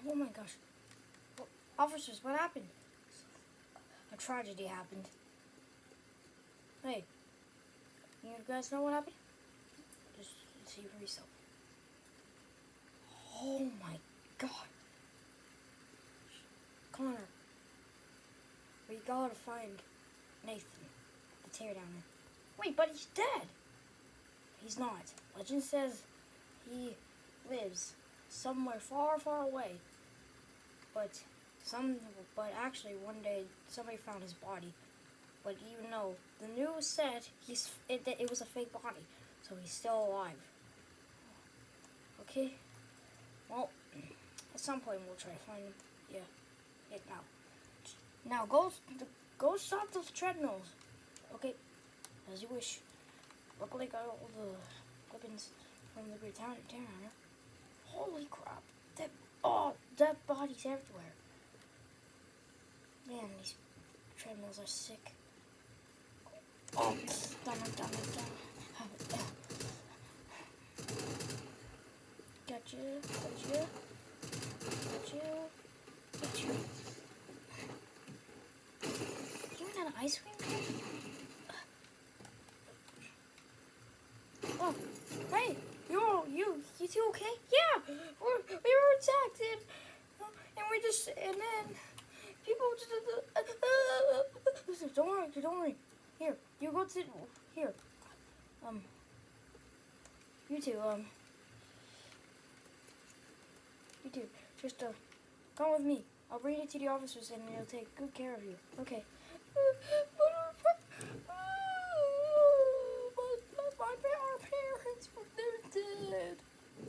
Oh my gosh. Officers, what happened? A tragedy happened. Hey, you guys know what happened? Just see for yourself. Oh my god. Connor, we gotta find Nathan, the Teardowner. Wait, but he's dead. He's not. Legend says he lives somewhere far, far away. But actually one day somebody found his body. But you know, the news said it was a fake body, so he's still alive. Okay. Well, at some point we'll try to find him. Yeah. Now go stop those treadmills. Okay. As you wish. Luckily, got all the weapons from the Great Teardown. Holy crap! Dead bodies everywhere. Man, these treadmills are sick. Oh, down. Gotcha. You want an ice cream cone? Oh, hey, you two okay? Yeah, we were attacked and then people just don't worry. Here, you go to here. You two, just come with me. I'll bring you to the officers and they'll take good care of you. Okay. Our parents were dead.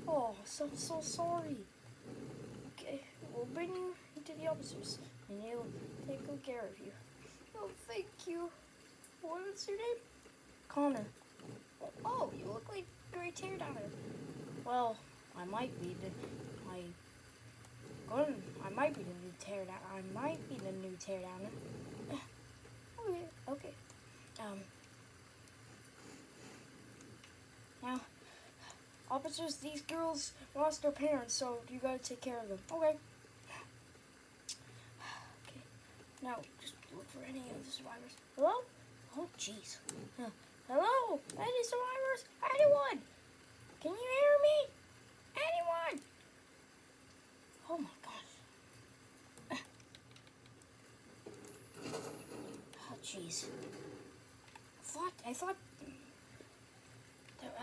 Oh, so sorry. Okay, we'll bring you to the officers and they'll take good care of you. Oh, thank you. What's your name? Connor. Oh, you look like Great Teardowner. Well, I might be the new Teardown. I might be the new Teardowner. Okay. Now, officers, these girls lost their parents, so you gotta take care of them. Okay. Okay. Now, just look for any of the survivors. Hello? Oh, jeez. Hello? Any survivors? Anyone? Can you hear me? Anyone? Oh my gosh. Oh, jeez. I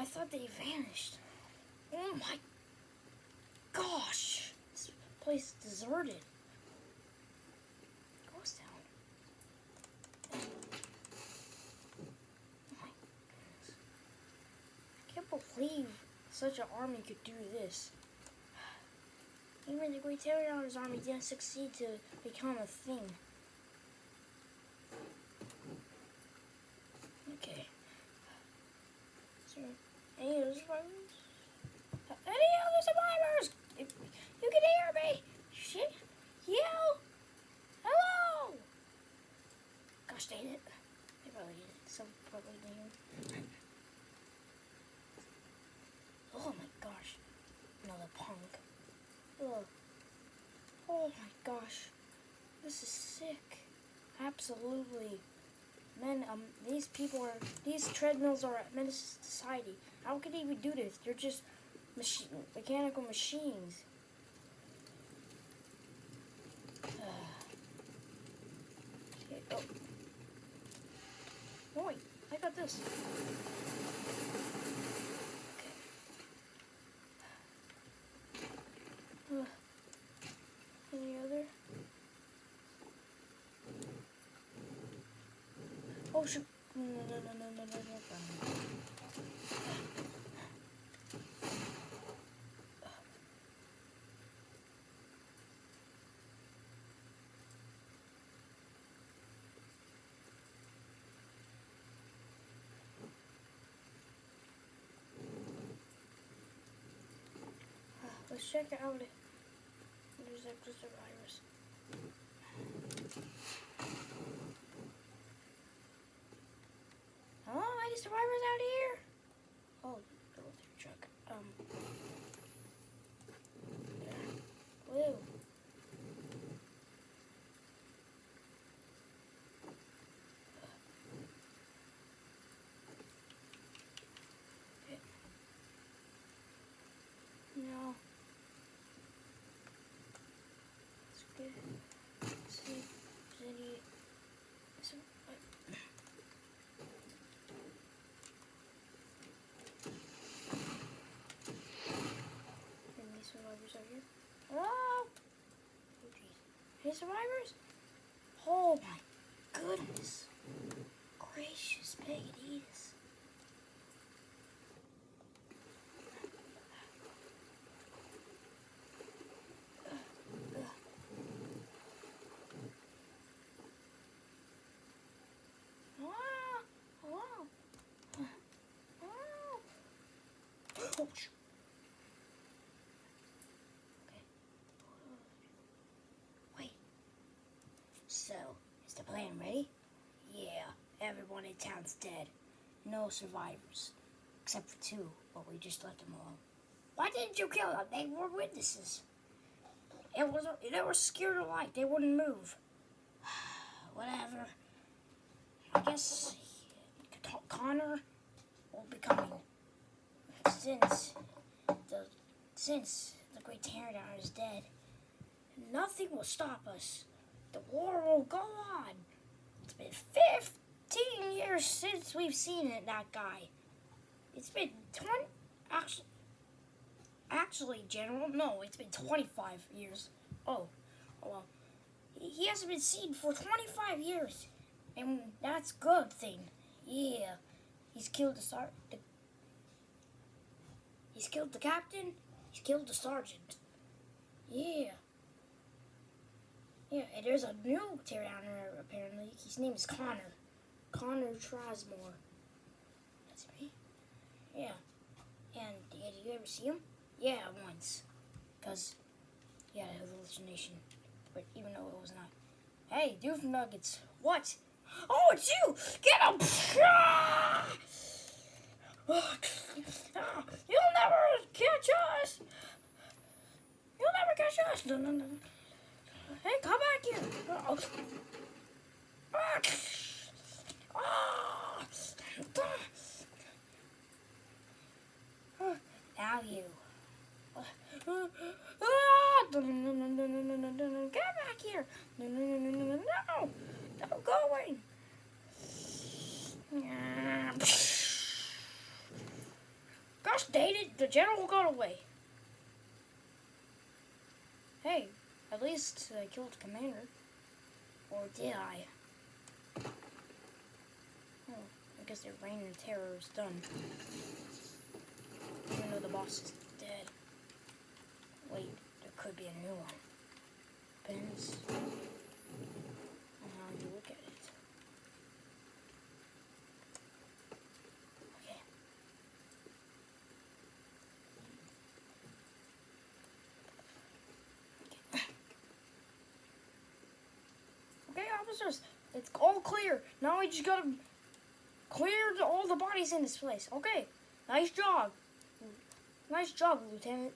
thought they vanished. Oh my gosh. This place is deserted. Ghost town. Oh my goodness. I can't believe such an army could do this. Even the Great Teardowner's army didn't succeed to become a thing. Okay. So, any other survivors? Any other survivors? If you can hear me, shit, yell, hello! Gosh dang it. They probably did it. Some probably didn't. Oh my gosh. Another punk. Ugh. Oh my gosh. This is sick. Absolutely. Men, these treadmills are a menace to society. How could they even do this? They're just mechanical machines. Okay, oh. Oh wait, I got this. Okay. Any other? Oh shoot! No. Let's check it out. There's just a virus. Hello, any survivors out here? Oh, military truck. Blue. Any survivors? Oh my goodness. Gracious Pegaditas. Oh, shoot. Okay. Wait. So, is the plan ready? Yeah, everyone in town's dead. No survivors. Except for two, but we just left them alone. Why didn't you kill them? They were witnesses. They were scared alike. They wouldn't move. Whatever. I guess Connor will be coming. Since the Great Teardown is dead, nothing will stop us. The war will go on. It's been 15 years since we've seen that guy. It's been 20... Actually, General, no, it's been 25 years. Oh well. He hasn't been seen for 25 years. And that's a good thing. Yeah. He's killed He's killed the captain. He's killed the sergeant. Yeah. Yeah, and there's a new Teardowner, apparently. His name is Connor. Connor Trasmore. That's me? Yeah. And did you ever see him? Yeah, once. Because he had a hallucination. But even though it was not. Hey, Doof Nuggets. What? Oh, it's you! Get him! You'll never catch us! You'll never catch us! No, no, no. Hey, come back here! Now you. Get back here! No! I'm going! Gosh dang it, the general got away. Hey, at least I killed the commander. Or did I? Oh, I guess their reign of terror is done. Even though the boss is dead. Wait, there could be a new one. Depends on how you look at it. Okay, officers, it's all clear. Now we just gotta clear all the bodies in this place. Okay, nice job. Nice job, Lieutenant.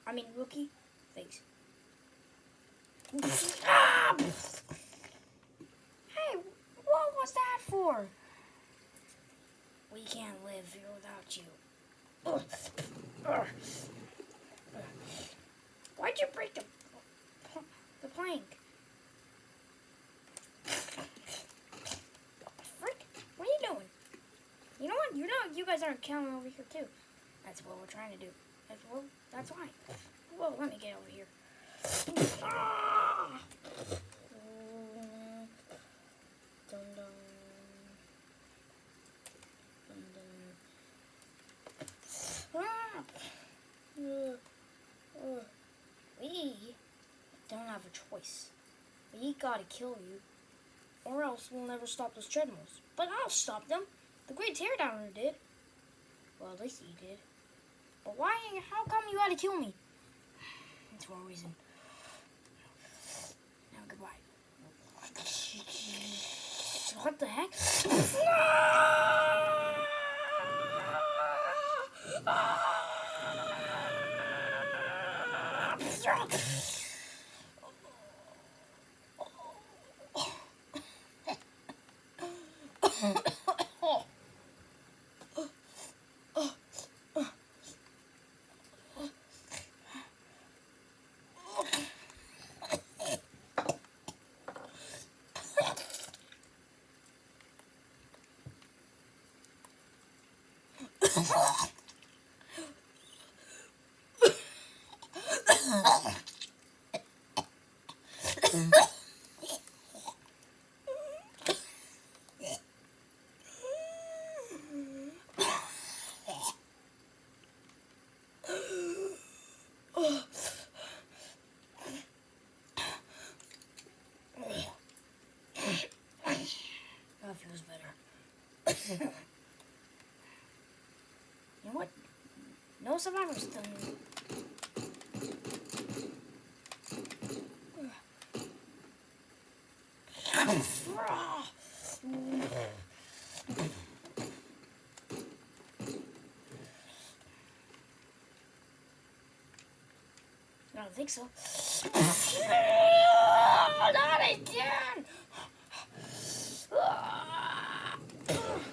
I mean, rookie. Thanks. Hey, what was that for? We can't live here without you. Why'd you break the plank? What the frick? What are you doing? You know what? You guys aren't counting over here too. That's what we're trying to do. That's why. Well, let me get over here. Dun, dun. Dun, dun. We don't have a choice. We gotta kill you, or else we'll never stop those treadmills. But I'll stop them. The Great Teardowner did. Well, at least he did. But why? How come you gotta kill me? That's for a reason. Now, goodbye. What the heck? That feels better. You know what? No survivors done. I don't think so.